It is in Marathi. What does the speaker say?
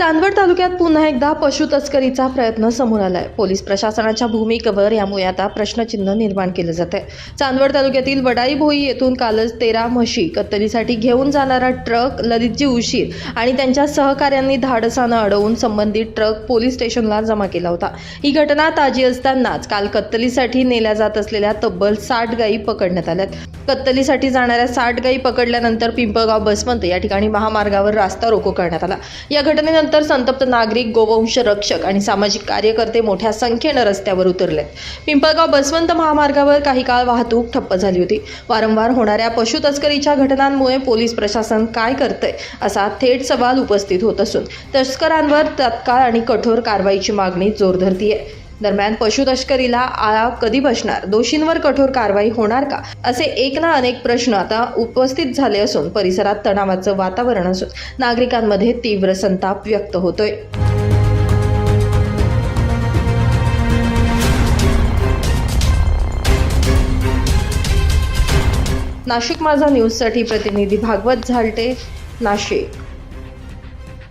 चांदवड तालुक्यात पुन्हा एकदा पशु तस्करीचा प्रयत्न समोर आलाय। पोलीस प्रशासनाच्या भूमिकेवर यामुळे आता प्रश्नचिन्ह निर्माण केले जाते। चांदवड तालुक्यातील वडाई भोई येथून कालच 13 म्हशी कत्तलीसाठी घेऊन जाणारा ट्रक ललितजी उशीर आणि त्यांच्या सहकाऱ्यांनी धाडसानं अडवून संबंधित ट्रक पोलीस स्टेशनला जमा केला होता। ही घटना ताजी असतानाच काल कत्तलीसाठी नेल्या जात असलेल्या तब्बल 60 गायी पकडण्यात आल्यात। कत्तलीसाठी जाणाऱ्या 60 गायी पकडल्यानंतर पिंपळगाव बसवंत या ठिकाणी महामार्गावर रास्ता रोको करण्यात आला। या घटनेनंतर संतप्त नागरिक, गोवंश रक्षक आणि सामाजिक कार्यकर्ते मोठ्या संख्येने रस्त्यावर उतरले। पिंपळगाव बसवंत महामार्गावर काही काळ वाहतूक ठप्प झाली होती। वारंवार होणाऱ्या पशु तस्करीच्या घटनांमुळे पोलीस प्रशासन काय करतंय असा थेट सवाल उपस्थित होत असून तस्करांवर तात्काळ आणि कठोर कारवाईची मागणी जोर धरतीये। दरम्यान पशु तस्करीला आळा कधी बसणार, दोषींवर कठोर कारवाई होणार का, असे एक ना अनेक प्रश्न आता उपस्थित झाले असून परिसरात तणावाचं वातावरण असून नागरिकांमध्ये तीव्र संताप व्यक्त होतोय। नाशिक माझा न्यूजसाठी प्रतिनिधी भागवत झालटे, नाशिक।